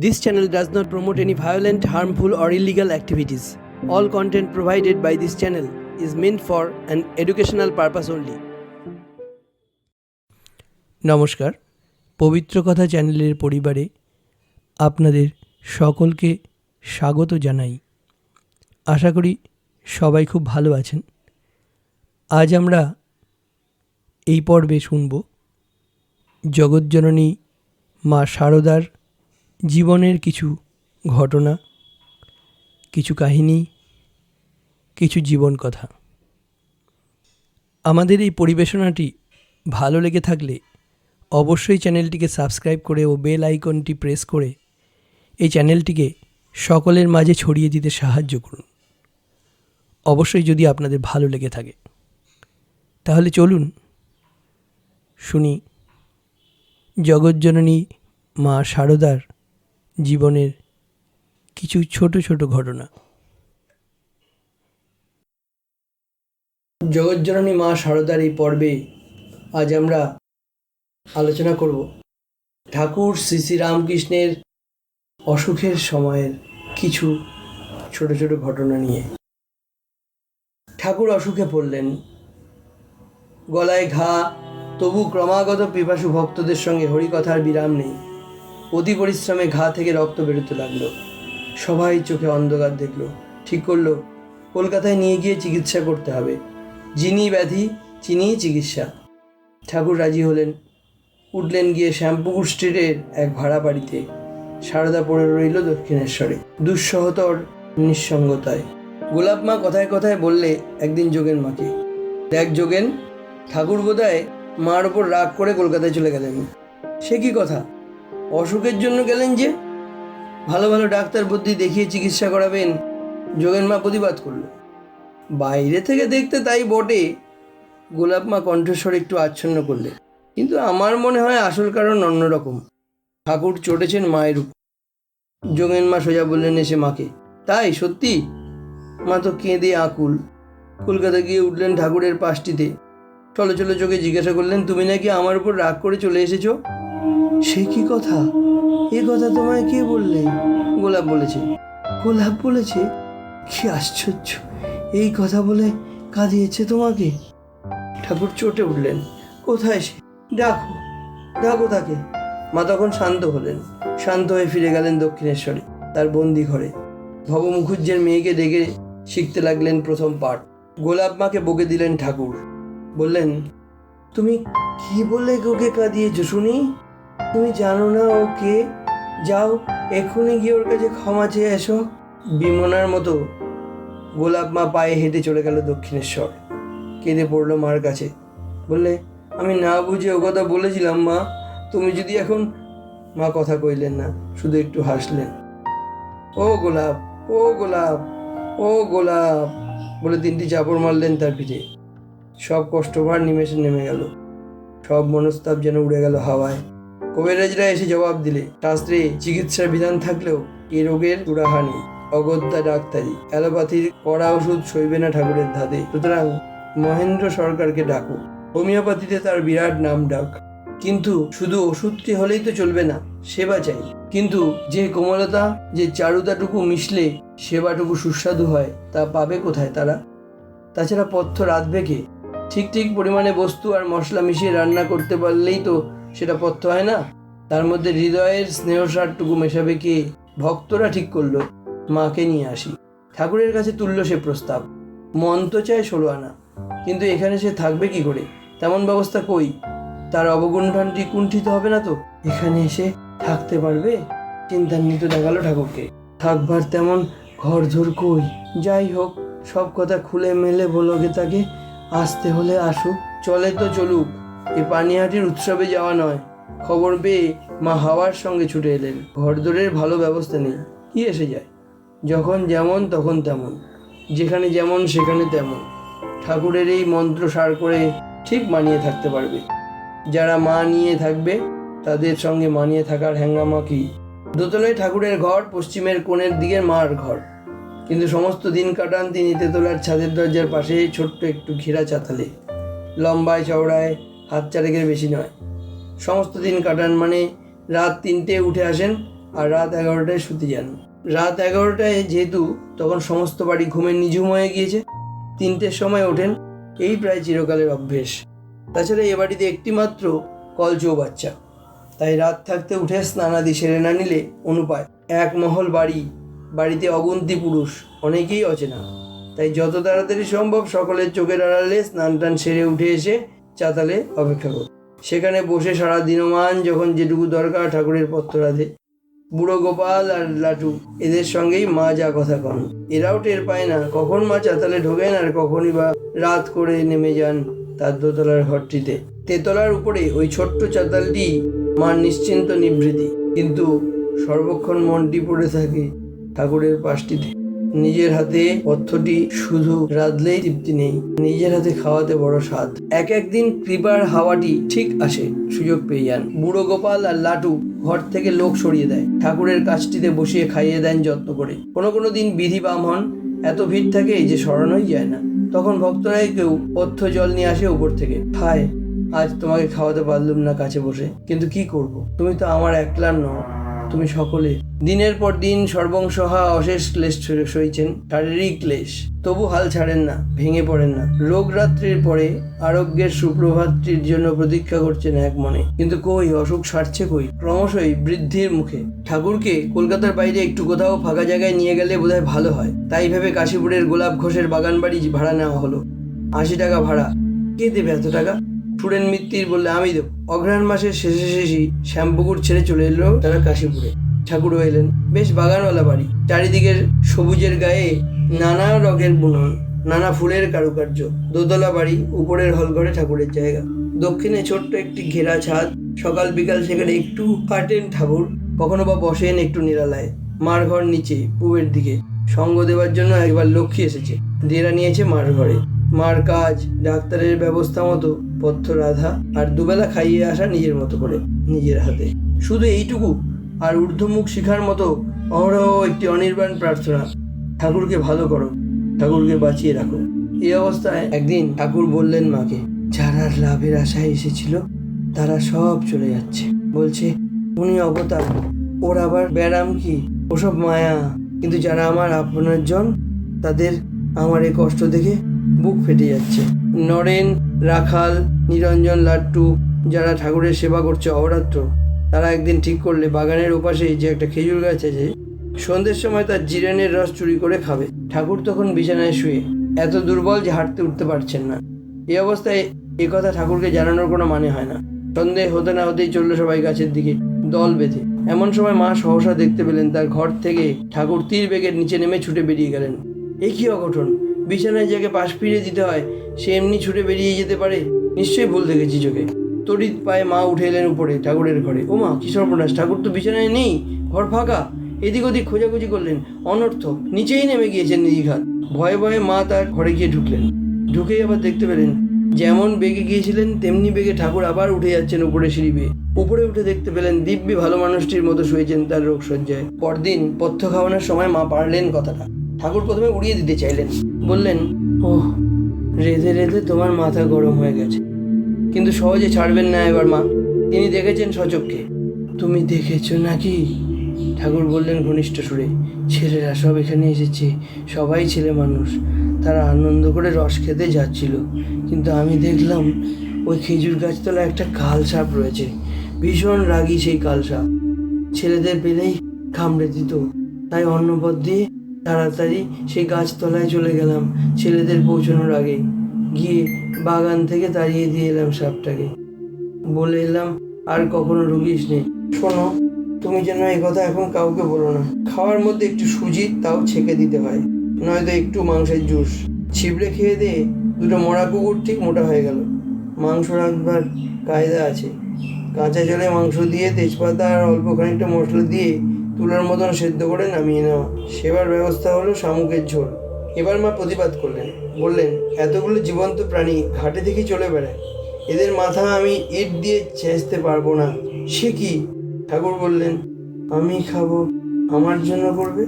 This channel does not promote any violent, harmful, or illegal activities. All content provided by this channel is meant for an educational purpose only. নমস্কার, পবিত্র কথা চ্যানেলের পরিবারে আপনাদের সকলকে স্বাগত জানাই। আশা করি সবাই খুব ভালো আছেন। আজ আমরা এই পর্বে শুনব জগৎজননী মা শারদার জীবনের কিছু ঘটনা, কিছু কাহিনী, কিছু জীবন কথা। আমাদের এই পরিবেশনাটি ভালো লেগে থাকলে অবশ্যই চ্যানেলটিকে সাবস্ক্রাইব করে ও বেল আইকনটি প্রেস করে এই চ্যানেলটিকে সকলের মাঝে ছড়িয়ে দিতে সাহায্য করুন। অবশ্যই যদি আপনাদের ভালো লেগে থাকে তাহলে চলুন শুনি জগৎজননী মা শারদার জীবনের কিছু ছোট ছোট ঘটনা। জগৎজননী মা শারদার এই পর্বে আজ আমরা আলোচনা করব ঠাকুর শ্রী শ্রী রামকৃষ্ণের অসুখের সময়ের কিছু ছোট ছোট ঘটনা নিয়ে। ঠাকুর অসুখে পড়লেন, গলায় ঘা, তবু ক্রমাগত পিপাসু ভক্তদের সঙ্গে হরিকথার বিরাম নেই। অতি পরিশ্রমে ঘা থেকে রক্ত বেরোতে লাগলো। সবাই চোখে অন্ধকার দেখলো। ঠিক করলো কলকাতায় নিয়ে গিয়ে চিকিৎসা করতে হবে। যিনি ব্যাধি চিনিই চিকিৎসা। ঠাকুর রাজি হলেন। উঠলেন গিয়ে শ্যামপুকুর স্ট্রিটের এক ভাড়া বাড়িতে। সারদা পড়ে রইল দক্ষিণেশ্বরে দুঃসহতর নিঃসঙ্গতায়। গোলাপ মা কথায় কথায় বললে একদিন যোগেন মাকে, দেখ যোগেন, ঠাকুর বোধহয় মার ওপর রাগ করে কলকাতায় চলে গেলেন। সে কি কথা? অসুখের জন্য গেলেন যে? ভালো ভালো ডাক্তার বুদ্ধি দেখিয়ে চিকিৎসা করাবেন। যোগেন মা প্রতিবাদ করল। বাইরে থেকে দেখতে তাই বটে, গোলাপ মা কণ্ঠস্বর একটু আচ্ছন্ন করলে, কিন্তু আমার মনে হয় আসল কারণ অন্যরকম। ঠাকুর চটেছেন মায়ের উপর। যোগেন মা সোজা বললেন এসে মাকে, তাই সত্যি? মা তো কেঁদে আকুল। কলকাতা গিয়ে উঠলেন ঠাকুরের পাশটিতে। চলো চলো চোখে জিজ্ঞাসা করলেন, তুমি নাকি আমার উপর রাগ করে চলে এসেছো? সে কি কথা? এ কথা তোমায় কে বললে? গোলাপ বলেছে। গোলাপ বলেছে? কি আশ্চর্য! এই কথা বলে কাঁদিয়েছে তোমাকে? ঠাকুর চটে উঠলেন। কোথায় সে? ডাকো, ডাকো তাকে। মা তখন শান্ত হলেন। শান্ত হয়ে ফিরে গেলেন দক্ষিণেশ্বরে, তার বন্দি ঘরে। ভব মুখুজ্জের মেয়েকে ডেকে শিখতে লাগলেন প্রথম পাঠ। গোলাপ মাকে বকে দিলেন ঠাকুর। বললেন, তুমি কি বলে ওকে কাঁদিয়েছো শুনি? তুমি জানো না ও কে? যাও এক্ষুনি গিয়ে ওর কাছে ক্ষমা চেয়ে এসো। বিমনার মতো গোলাপ মা পায়ে হেঁটে চলে গেল দক্ষিণেশ্বর। কেঁদে পড়লো মার কাছে। বললে, আমি না বুঝে ও কথা বলেছিলাম মা, তুমি যদি এখন। মা কথা কইলেন না, শুধু একটু হাসলেন। ও গোলাপ, ও গোলাপ, ও গোলাপ বলে তিনটি চাপড় মারলেন তার পিঠে। সব কষ্টভার নিমেষে নেমে গেল। সব মনস্তাপ যেন উড়ে গেল হাওয়ায়। কবিরাজরা এসে জবাব দিলে, শাস্ত্রে চিকিৎসার বিধান থাকলেও এ রোগের চূড়াহা নেই। অগত্যা ডাক্তারি, অ্যালোপ্যাথির কড়া ওষুধ সইবে না ঠাকুরের ধাতে। সুতরাং মহেন্দ্র সরকারকে ডাকো। হোমিওপ্যাথিতে তার বিরাট নাম ডাক। কিন্তু শুধু ওষুধটি হলেই তো চলবে না, সেবা চাই। কিন্তু যে কোমলতা, যে চারুতাটুকু মিশলে সেবাটুকু সুস্বাদু হয়, তা পাবে কোথায় তারা? তাছাড়া পথ্য রাঁধবে কে? ঠিক ঠিক পরিমাণে বস্তু আর মশলা মিশিয়ে রান্না করতে পারলেই তো সেটা পথ্য হয় না। তার মধ্যে হৃদয়ের স্নেহসারটুকু মেশাবে কে? ভক্তরা ঠিক করলো মাকে নিয়ে আসি। ঠাকুরের কাছে তুলল সে প্রস্তাব। মন তো চায় 16 আনা, কিন্তু এখানে সে থাকবে কি করে? তেমন ব্যবস্থা কই? তার অবগুণ্ঠনটি কুণ্ঠিত হবে না তো? এখানে এসে থাকতে পারবে? চিন্তান্বিত দেখালো ঠাকুরকে। থাকবার তেমন ঘরধর কই? যাই হোক, সব কথা খুলে মেলে বলোগে তাকে। আসতে হলে আসুক, চলে তো চলুক। এ পানিহাটির উৎসবে যাওয়া নয়। খবর পেয়ে মা হাওয়ার সঙ্গে ছুটে এলেন। ঘরদোরের ভালো ব্যবস্থা নেই, কি এসে যায়? যখন যেমন তখন তেমন, যেখানে যেমন সেখানে তেমন। ঠাকুরের এই মন্ত্র সার করে ঠিক মানিয়ে থাকতে পারবে। যারা মা নিয়ে থাকবে তাদের সঙ্গে মানিয়ে থাকার হ্যাঙ্গামা কি? দোতলায় ঠাকুরের ঘর, পশ্চিমের কোণের দিকে মার ঘর। কিন্তু সমস্ত দিন কাটান তিনি তেতলার ছাদের দরজার পাশে ছোট্ট একটু ঘেরা চাতালে। লম্বায় চওড়ায় হাত চারেকের বেশি নয়। সমস্ত দিন কাটান মানে রাত 3টে উঠে আসেন, আর রাত 11টায় শুতে যান। রাত 11টায় যেহেতু তখন সমস্ত বাড়ি ঘুমে নিঝুম হয়ে গিয়েছে, 3টের সময় ওঠেন, এই প্রায় চিরকালের অভ্যেস। তাছাড়া এ বাড়িতে একটি মাত্র কলচৌ বাচ্চা, তাই রাত থাকতে উঠে স্নানাদি সেরে না নিলে অনুপায়। এক মহল বাড়ি, বাড়িতে অগুন্তি পুরুষ, অনেকেই অচেনা, তাই যত তাড়াতাড়ি সম্ভব সকলের চোখের আড়ালে স্নান টান সেরে উঠে এসে চাতালে অপেক্ষা করত। সেখানে বসে সারা দিনমান যখন যেটুকু দরকার ঠাকুরের পত্র রাধে। বুড়ো গোপাল আর লাটু এদের সঙ্গেই মা যা কথা কন। এরাও টের পায় না কখন মা চাতালে ঢোকেন আর কখনই বা রাত করে নেমে যান তার দোতলার ঘরটিতে। তেতলার উপরে ওই ছোট্ট চাতালটি মার নিশ্চিন্ত নিভৃতি, কিন্তু সর্বক্ষণ মনটি পড়ে থাকে ঠাকুরের পাশটিতে। নিজের হাতে পথ্যটি শুধু রাঁধলেই তৃপ্তি নেই, নিজের হাতে খাওয়াতে বড় স্বাদ। একদিন কৃপার হাওয়াটি ঠিক আসে, সুযোগ পেয়ে যান। বুড়ো গোপাল আর লাটু ঘর থেকে লোক সরিয়ে দেয়, ঠাকুরের কাছটিতে বসিয়ে খাইয়ে দেন যত্ন করে। কোনো দিন বিধি বাম হন, এত ভিড় থাকে যে সরানোই যায় না। তখন ভক্তরাই কেউ পথ্য জল নিয়ে আসে উপর থেকে। হায়, আজ তোমাকে খাওয়াতে পারলুম না কাছে বসে, কিন্তু কি করব, তুমি তো আমার একলার নও, তুমি সকলে। দিনের পর দিন সর্বংসহা অশেষ ক্লেশ সইছেন, শারীরিক ক্লেশ, তবু হাল ছাড়েন না, ভেঙে পড়েন না। রোগ রাত্রির পরে আরোগ্যের সুপ্রভাতটির জন্য প্রতীক্ষা করছেন এক মনে, কিন্তু কই অসুখ সারছে কই, ক্রমশই বৃদ্ধির মুখে। ঠাকুরকে কলকাতার বাইরে একটু কোথাও ফাঁকা জায়গায় নিয়ে গেলে বোধহয় ভালো হয়, তাই ভেবে কাশীপুরের গোলাপ ঘোষের বাগান বাড়ি ভাড়া নেওয়া হলো। 80 টাকা ভাড়া। কে দেবে এত টাকা? সুরেন মিত্তির বললে আমি দেব। অঘ্রাণ মাসের শেষে শ্যামপুকুর ছেড়ে চলে এলো তারা কাশীপুরে। ঠাকুরও এলেন। বেশ বাগানওয়ালা বাড়ি, চারিদিকের সবুজের গায়ে নানা রঙের বুনন, নানা ফুলের কারুকার্য। দোতলা বাড়ি, উপরের হলঘরে ঠাকুরের জায়গা, দক্ষিণে ছোট্ট একটি ঘেরা ছাদ। সকাল বিকাল সেখানে একটু কাটেন ঠাকুর, কখনো বা বসেন একটু নিরালায়। মার ঘর নিচে পূবের দিকে, সঙ্গ দেওয়ার জন্য একবার লক্ষ্মী এসেছে, ডেরা নিয়েছে মার ঘরে। মার কাজ ডাক্তারের ব্যবস্থা মতো পথ্য রাধা, আর দুবেলা খাইয়ে আসা নিজের মতো করে, নিজের হাতে। শুধু এইটুকু, আর ঊর্ধ্বমুখ শিখার মতো অহরহ একটি অনির্বাণ প্রার্থনা, ঠাকুরকে ভালো করো, ঠাকুরকে বাঁচিয়ে রাখো। এই অবস্থায় একদিন ঠাকুর বললেন মাকে, যারা লাভের আশায় এসেছিল তারা সব চলে যাচ্ছে। বলছে উনি অবতার, ওর আবার ব্যারাম কি, ওসব মায়া। কিন্তু যারা আমার আপনার জন, তাদের আমার এই কষ্ট দেখে বুক ফেটে যাচ্ছে। নরেন, রাখাল, নিরঞ্জন, লাট্টু যারা ঠাকুরের সেবা করছে অহরাত্র, তারা একদিন ঠিক করলে বাগানের ওপাশে যে একটা খেজুর গাছ আছে, সন্ধ্যের সময় তার জিরেনের রস চুরি করে খাবে। ঠাকুর তখন বিছানায় শুয়ে, এত দুর্বল যে হাঁটতে উঠতে পারছেন না। এই অবস্থায় এ কথা ঠাকুরকে জানানোর কোনো মানে হয় না। সন্ধ্যে হতে না হতেই চললো সবাই গাছের দিকে দল বেঁধে। এমন সময় মা সহসা দেখতে পেলেন তার ঘর থেকে ঠাকুর তীর বেগের নিচে নেমে ছুটে বেরিয়ে গেলেন। এ কি অঘটন! বিছানায় যাকে পাশ ফিরিয়ে দিতে হয় সে এমনি ছুটে বেরিয়ে যেতে পারে? নিশ্চয়ই ভুল দেখেছি চোখে। তড়িৎ পায়ে মা উঠে এলেন উপরে ঠাকুরের ঘরে। ও মা, কি সর্বনাশ! ঠাকুর তো বিছানায় নেই, ঘর ফাঁকা। এদিক ওদিক খোঁজাখুঁজি করলেন, অনর্থক, নিচেই নেমে গিয়েছেন নিধিঘাত। ভয়ে ভয়ে মা তার ঘরে গিয়ে ঢুকলেন। ঢুকেই আবার দেখতে পেলেন যেমন বেগে গিয়েছিলেন তেমনি বেগে ঠাকুর আবার উঠে যাচ্ছেন উপরে সিঁড়ি বেয়ে। উপরে উঠে দেখতে পেলেন দিব্যি ভালো মানুষটির মতো শুয়েছেন তার রোগশয্যায়। পরদিন পথ্য খাওয়ানোর সময় মা পারলেন কথাটা। ঠাকুর প্রথমে উড়িয়ে দিতে চাইলেন, বললেন, ওহ, রেধে রেধে তোমার মাথা গরম হয়ে গেছে, কিন্তু সহজে ছাড়বেন না এবার মা। তিনি দেখেছেন সচক্ষে। তুমি দেখেছো নাকি? ঠাকুর বললেন ঘনিষ্ঠ সুরে। ছেলেরা সব এখানে এসেছে, সবাই ছেলে মানুষ, তারা আনন্দ করে রস খেতে যাচ্ছিল, কিন্তু আমি দেখলাম ওই খেজুর গাছতলায় একটা কাল সাপ রয়েছে। ভীষণ রাগী সেই কাল সাপ, ছেলেদের পেলেই কামড়ে দিত। তাই অন্নপথ দিয়ে তাড়াতাড়ি সেই গাছতলায় চলে গেলাম ছেলেদের পৌঁছানোর আগে। গিয়ে বাগান থেকে তাড়িয়ে দিয়ে এলাম সাপটাকে। বলে এলাম আর কখনো রুগিস নে। শোনো, তুমি যেন এই কথা এখন কাউকে বলো না। খাওয়ার মধ্যে একটু সুজি তাও ছেঁকে দিতে হয়, নয়তো একটু মাংসের জুস। ছিবড়ে খেয়ে দিয়ে দুটো মরা কুকুর ঠিক মোটা হয়ে গেল। মাংস রাখবার কায়দা আছে। কাঁচা জলে মাংস দিয়ে তেজপাতা আর অল্প খানিকটা মশলা দিয়ে তুলার মতন সেদ্ধ করে নামিয়ে নেওয়া। সেবার ব্যবস্থা হলো শামুকের ঝোল। এবার মা প্রতিবাদ করলেন, বললেন, এতগুলো জীবন্ত প্রাণী ঘাটে থেকে চলে বেড়ায়, এদের মাথা আমি ইট দিয়ে ছেঁচতে পারবো না। সে কি? ঠাকুর বললেন, আমি খাবো, আমার জন্য করবে।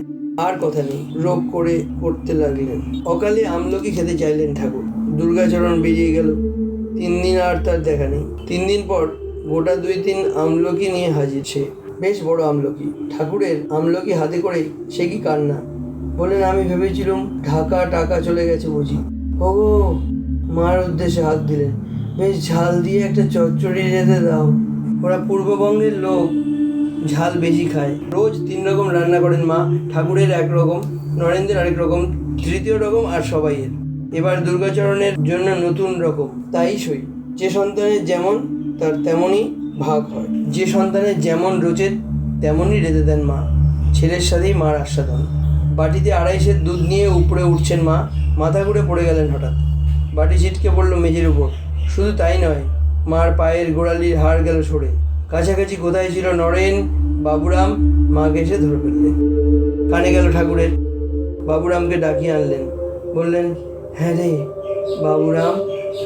আর কথা নেই, রোগ করে করতে লাগলেন। অকালে আমলকি খেতে চাইলেন ঠাকুর। দুর্গাচরণ বেরিয়ে গেল। 3 দিন আর তার দেখা নেই। 3 দিন পর গোটা 2-3 আমলকি নিয়ে হাজির সে। বেশ বড় আমলকি। ঠাকুরের আমলকি হাতে করে সে কি কান্না। বললেন, আমি ভেবেছিলুম ঢাকা টাকা চলে গেছে বুঝি। ও মার উদ্দেশ্যে হাত দিলেন। বেশ ঝাল দিয়ে একটা চচ্চড়ি যেতে দাও। ওরা পূর্ববঙ্গের লোক, ঝাল বেশি খায়। রোজ 3 রকম রান্না করেন মা। ঠাকুরের 1 রকম, নরেন্দ্রের আরেক রকম, তৃতীয় রকম আর সবাইয়ের। এবার দুর্গাচরণের জন্য নতুন রকম। তাই সই। যে সন্তানের যেমন তার তেমনই ভাগ হয়। যে সন্তানের যেমন রোচে তেমনই রেঁধে দেন মা। ছেলের সাথেই মার আস্বাদন। বাটিতে 2.5 সের দুধ নিয়ে উপরে উঠছেন মা। মাথা ঘুরে পড়ে গেলেন হঠাৎ। বাটি ছিটকে পড়ল মেঝের উপর। শুধু তাই নয়, মার পায়ের গোড়ালির হাড় গেল সরে। কাছাকাছি কোথায় ছিল নরেন, বাবুরাম, মাকে এসে ধরে ফেললেন। কানে গেল ঠাকুরের। বাবুরামকে ডাকিয়ে আনলেন। বললেন, হ্যাঁ রে বাবুরাম,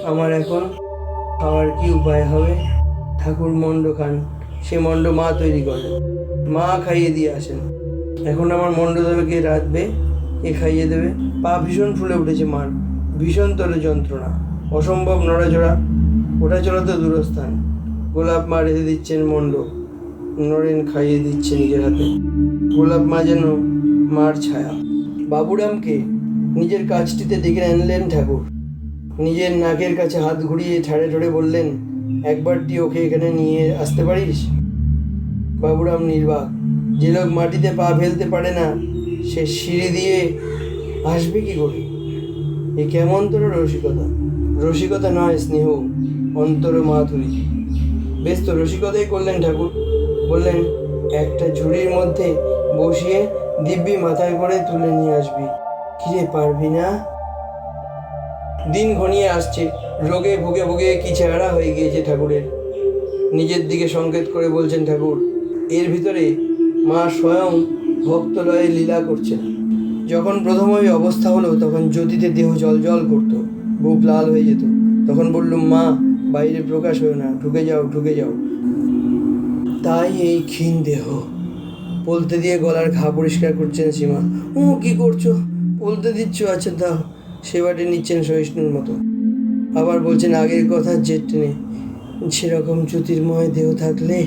আমার এখন খাওয়ার কি উপায় হবে? ঠাকুর মণ্ড খান। সে মণ্ড মা তৈরি করেন, মা খাইয়ে দিয়ে আসেন। এখন আমার মণ্ড দেবে কে? রাঁধবে কে? খাইয়ে দেবে? পা ভীষণ ফুলে উঠেছে মার। ভীষণ তোরে যন্ত্রণা, অসম্ভব নড়াচড়া। ওঠা চলা তো দূরস্থান। গোলাপ মা রেঁধে দিচ্ছেন মণ্ড, নরেন খাইয়ে দিচ্ছে নিজের হাতে। গোলাপ মা যেন মার ছায়া। বাবুরামকে নিজের কাজটিতে ডেকে আনলেন ঠাকুর। নিজের নাকের কাছে হাত ঘুরিয়ে ঠাড়ে ঠাড়ে বললেন, একবারটি ওকে এখানে নিয়ে আসতে পারিস? বাবুরাম নির্বাক। যে লোক মাটিতে পা ফেলতে পারে না, সে সিঁড়ি দিয়ে আসবে কি করে? এ কেমন তোর রসিকতা? রসিকতা নয়, স্নেহ, অন্তর মাধুরী। বেশ তো রসিকতাই করলেন ঠাকুর। বললেন, একটা ঝুড়ির মধ্যে বসিয়ে দিব্যি মাথায় করে তুলে নিয়ে আসবি। কিরে, পারবি না? দিন ঘনিয়ে আসছে। রোগে ভুগে ভুগে কি চেহারা হয়ে গিয়েছে ঠাকুরের। নিজের দিকে সংকেত করে বলছেন ঠাকুর, এর ভিতরে মা স্বয়ং ভক্তলয়ে লীলা করছেন। যখন প্রথম ওই অবস্থা হলো তখন জ্যোতিতে দেহ জল জল করতো, বুক লাল হয়ে যেত। তখন বললুম, মা বাইরে প্রকাশ হয়ে না, ঢুকে যাও, ঢুকে যাও। তাই এই ক্ষীণ দেহ। বলতে দিয়ে গলার ঘা পরিষ্কার করছেন সীমা। ও কি করছো? বলতে দিচ্ছ? আচ্ছা দাও। সেবাটি নিচ্ছেন সহিষ্ণুর মতো। আবার বলছেন, আগের কথা জেদ টেনে। সেরকম জ্যোতির্ময় দেহ থাকলে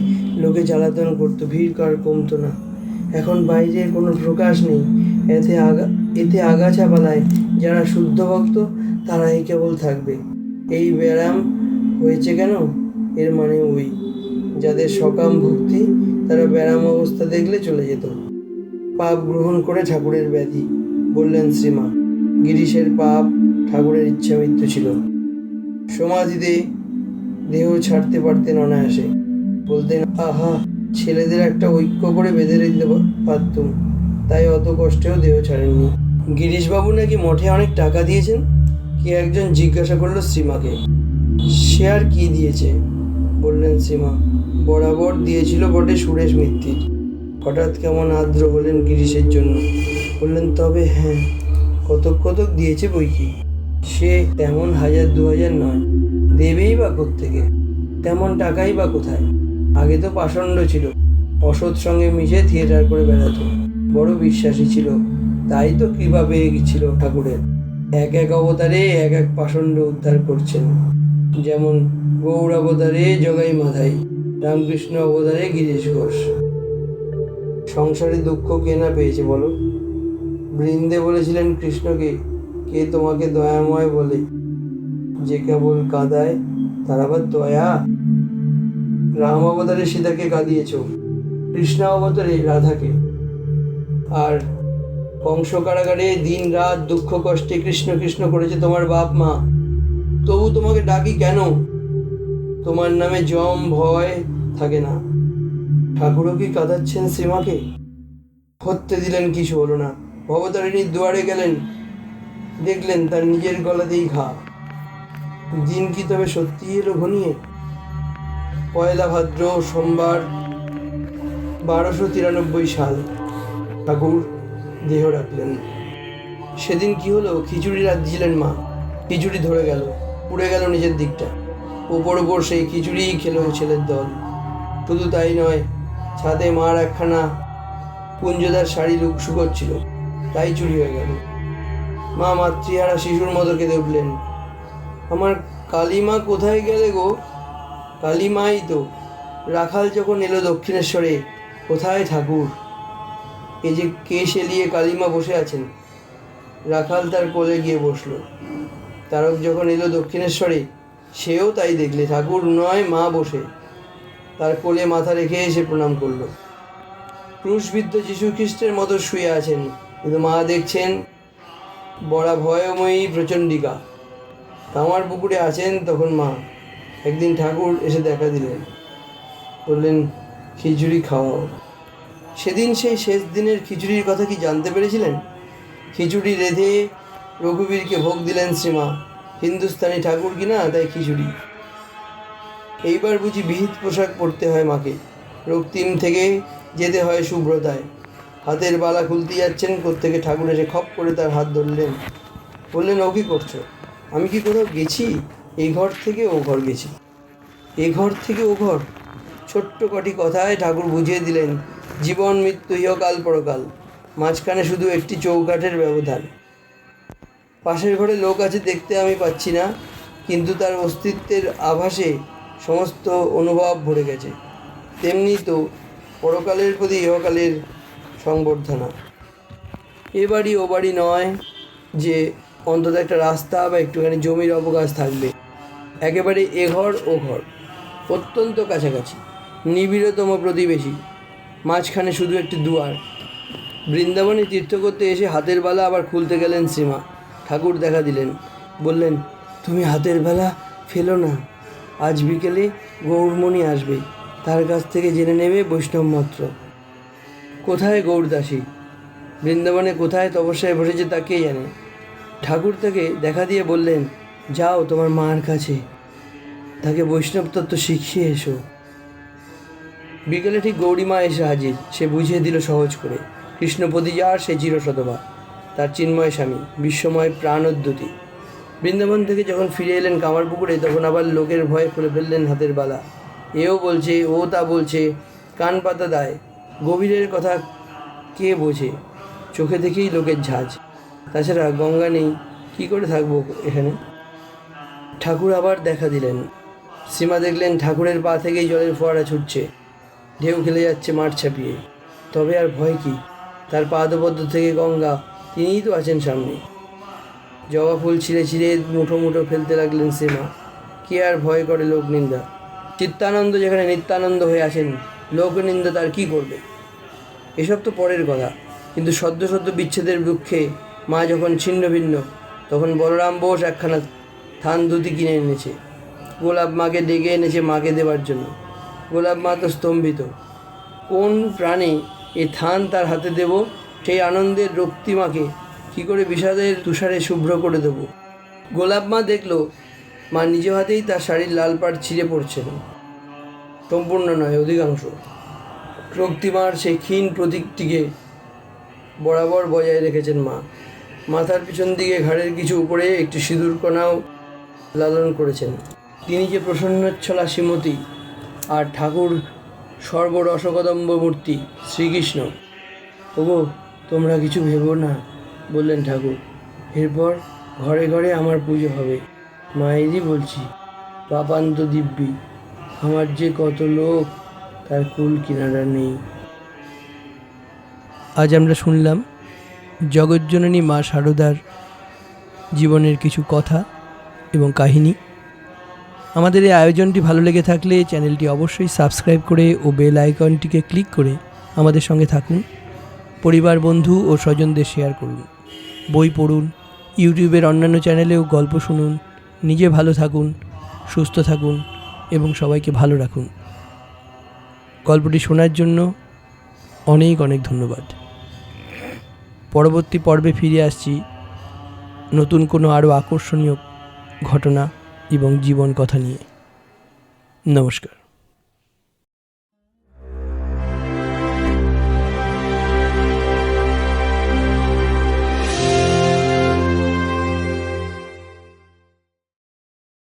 লোকে জ্বালাতন করতো, ভিড় কার কমতো না। এখন বাইরের কোনো প্রকাশ নেই। এতে আগাছা পালায় যারা শুদ্ধ ভক্ত, তারাই কেবল থাকবে। এই ব্যারাম হয়েছে কেন? এর মানে ওই, যাদের সকাম ভক্তি, তারা ব্যারাম অবস্থা দেখলে চলে যেত। পাপ গ্রহণ করে ঠাকুরের ব্যাধি, বললেন শ্রীমা। গিরিশের পাপ, ঠাকুরের ইচ্ছা মৃত্যু ছিল। সমাধিতে দেহ ছাড়তে পারতেন অনায়াসে। বলতেন, আহা, ছেলেদের একটা ঐক্য করে বেঁধে দিতে পারতুম, তাই অত কষ্টেও দেহ ছাড়েননি। গিরিশবাবু নাকি মঠে অনেক টাকা দিয়েছেন? কে একজন জিজ্ঞাসা করলো শ্রীমাকে। সে আর কি দিয়েছে? বললেন শ্রীমা, বরাবর দিয়েছিল বটে সুরেশ মিত্তির। হঠাৎ কেমন আর্দ্র হলেন গিরিশের জন্য। বললেন, তবে হ্যাঁ, কতক কতক দিয়েছে বই কি। সে তেমন 1000-2000 নয়। দেবেই বা কোত্থেকে? তেমন টাকাই বা কোথায়? আগে তো পাষণ্ড ছিল, অসৎ সঙ্গে মিশে থিয়েটার করে বেড়াতো। বড় বিশ্বাসী ছিল, তাই তো কৃপা পেয়ে গেছিল ঠাকুরের। এক এক অবতারে এক এক পাষণ্ড উদ্ধার করছেন। যেমন গৌর অবতারে জগাই মাধাই, রামকৃষ্ণ অবতারে গিরিশ ঘোষ। সংসারে দুঃখ কে না পেয়েছে বলো? বৃন্দে বলেছিলেন কৃষ্ণকে, কে তোমাকে দয়াময় বলে? যে কেবল কাঁদায়, তার আবার দয়া? রাম অবতারে সীতাকে কাঁদিয়েছ, কৃষ্ণ অবতারে রাধাকে। আর কংস কারাগারে দিন রাত দুঃখ কষ্টে কৃষ্ণ কৃষ্ণ করেছে তোমার বাপ মা। তবু তোমাকে ডাকি কেন? তোমার নামে জম ভয় থাকে না। ঠাকুরও কি কাঁদাচ্ছেন শ্রীমাকে? হত্যে দিলেন, কিছু হলো না। ভবতারিণীর দুয়ারে গেলেন, দেখলেন তার নিজের গলাতেই ঘা। দিন কি তবে সত্যি এলো ঘনিয়ে? 1 ভাদ্র, সোমবার, 1293 সাল। ঠাকুর দেহ রাখলেন। সেদিন কি হলো? খিচুড়ি রাঁধছিলেন মা। খিচুড়ি ধরে গেল, পুড়ে গেল নিচের দিকটা। ওপর সেই খিচুড়িই খেলো ছেলের দল। শুধু তাই নয়, ছাদে মার একখানা কুঞ্জদার শাড়ি শুকোচ্ছিল, তাই চুরি হয়ে গেল। মা মাতৃহারা শিশুর মতো কেঁদে উঠলেন। আমার কালীমা কোথায় গেলে গো? কালীমাই তো। রাখাল যখন এলো দক্ষিণেশ্বরে, কোথায় ঠাকুর? এই যে কেশ এলিয়ে কালিমা বসে আছেন। রাখাল তার কোলে গিয়ে বসল। তারক যখন এলো দক্ষিণেশ্বরে, সেও তাই দেখলে, ঠাকুর নয় মা বসে তার কোলে মাথা রেখে এসে প্রণাম করল। ক্রুশবিদ্ধ যীশুখ্রিস্টের মতো শুয়ে আছেন, কিন্তু মা দেখছেন বড়া ভয়ময়ী প্রচণ্ডিকা। কামার পুকুরে আছেন তখন মা। একদিন ঠাকুর এসে দেখা দিলেন, বললেন খিচুড়ি খাওয়াও। সেদিন সেই শেষ দিনের খিচুড়ির কথা কি জানতে পেরেছিলেন? খিচুড়ি রেঁধে রঘুবীরকে ভোগ দিলেন শ্রীমা। হিন্দুস্তানি ঠাকুর কিনা, তাই খিচুড়ি। এইবার বুঝি বিহিত পোশাক পরতে হয় মাকে। রক্তিম থেকে যেতে হয় শুভ্রতায়। হাতের বালা খুলতে যাচ্ছেন, কোত্থেকে ঠাকুর এসে খপ করে তার হাত ধরলেন, বললেন ও কী করছো? আমি কি কোথাও গেছি? এই ঘর থেকে ও ঘর গেছি, এ ঘর থেকে ও ঘর। ছোট্ট কটি কথায় ঠাকুর বুঝিয়ে দিলেন জীবন মৃত্যু, ইহকাল পরকাল, মাঝখানে শুধু একটি চৌকাঠের ব্যবধান। পাশের ঘরে লোক আছে দেখতে আমি পাচ্ছি না, কিন্তু তার অস্তিত্বের আভাসে সমস্ত অনুভব ভরে গেছে। তেমনি তো পরকালের প্রতি ইহকালের সংবর্ধনা। এ বাড়ি ও বাড়ি নয় যে অন্তত একটা রাস্তা বা একটুখানি জমির অবকাশ থাকবে। একেবারে এ ঘর ও ঘর, অত্যন্ত কাছাকাছি, নিবিড়তম প্রতিবেশী, মাঝখানে শুধু একটি দুয়ার। বৃন্দাবনে তীর্থ করতে এসে হাতের বালা আবার খুলতে গেলেন শ্রীমা। ঠাকুর দেখা দিলেন, বললেন তুমি হাতের বেলা ফেলো না, আজ বিকেলে গৌরমণি আসবে, তার কাছ থেকে জেনে নেবে বৈষ্ণব মাত্র। কোথায় গৌরদাসী? বৃন্দাবনে কোথায় তপস্যায় বসেছে তা কে জানে। ঠাকুর তাকে দেখা দিয়ে বললেন যাও তোমার মার কাছে, তাকে বৈষ্ণব তত্ত্ব শিখিয়ে এসো। বিকেলে ঠিক গৌরীমা এসে হাজির। সে বুঝিয়ে দিল সহজ করে, কৃষ্ণপতি যার সে চিরসতবা, তার চিন্ময় স্বামী, বিশ্বময় প্রাণোদ্যতি। বৃন্দাবন থেকে যখন ফিরে এলেন কামারপুকুরে, তখন আবার লোকের ভয়ে খুলে ফেললেন হাতের বালা। এও বলছে, ও তা বলছে, কান পাতা দেয়। গভীরের কথা কে বোঝে? চোখে দেখেই লোকের ঝাঁজ। তাছাড়া গঙ্গা নেই, কী করে থাকবো এখানে? ঠাকুর আবার দেখা দিলেন। শ্রীমা দেখলেন ঠাকুরের পা থেকেই জলের ফোয়ারা ছুটছে, ঢেউ খেলে যাচ্ছে মাঠ ছাপিয়ে। তবে আর ভয় কি? তার পাদপদ্ম থেকে গঙ্গা, তিনিই তো আছেন সামনে। জবা ফুল ছিঁড়ে ছিঁড়ে মুঠো মুঠো ফেলতে লাগলেন শ্রীমা। কে আর ভয় করে লোক নিন্দা? চিত্তানন্দ যেখানে নিত্যানন্দ হয়ে আছেন, লোকনিন্দা তার কী করবে? এসব তো পরের কথা, কিন্তু সদ্য সদ্য বিচ্ছেদের দুঃখে মা যখন ছিন্ন ভিন্ন, তখন বলরাম বোস একখানা থান ধুতি কিনে এনেছে। গোলাপ মাকে ডেকে এনেছে মাকে দেবার জন্য। গোলাপ মা তো স্তম্ভিত, কোন প্রাণে এ থান তার হাতে দেব, সেই আনন্দের রক্তিমাকে কী করে বিষাদের তুষারে শুভ্র করে দেব। গোলাপ মা দেখল মা নিজ হাতেই তার শাড়ির লাল পাড় ছিঁড়ে পড়ছেন, সম্পূর্ণ নয়, অধিকাংশ। রক্তিমার সেই ক্ষীণ প্রতীকটিকে বরাবর বজায় রেখেছেন মা। মাথার পিছন দিকে ঘাড়ের কিছু উপরে একটি সিঁদুর কণাও লালন করেছেন। তিনি যে প্রসন্নচ্ছলা শ্রীমতী, আর ঠাকুর সর্বরসকদম্ব মূর্তি শ্রীকৃষ্ণ। ওগো তোমরা কিছু ভেবো না, বললেন ঠাকুর। এরপর ঘরে ঘরে আমার পুজো হবে। মায়েরই বলছি, পাপান্ত দিব্যি, আমার যে কত লোক, তার কুল কিনারা নেই। আজ আমরা শুনলাম জগজ্জননী মা শারদার জীবনের কিছু কথা এবং কাহিনী। আমাদের এই আয়োজনটি ভালো লেগে থাকলে চ্যানেলটি অবশ্যই সাবস্ক্রাইব করে ও বেল আইকনটিকে ক্লিক করে আমাদের সঙ্গে থাকুন। পরিবার, বন্ধু ও স্বজনদের শেয়ার করুন। বই পড়ুন, ইউটিউবের অন্যান্য চ্যানেলেও গল্প শুনুন। নিজে ভালো থাকুন, সুস্থ থাকুন এবং সবাইকে ভালো রাখুন। গল্পটি শোনার জন্য অনেক অনেক ধন্যবাদ। পরবর্তী পর্বে ফিরে আসছি নতুন কোনো আরও আকর্ষণীয় ঘটনা এবং জীবন কথা নিয়ে। নমস্কার।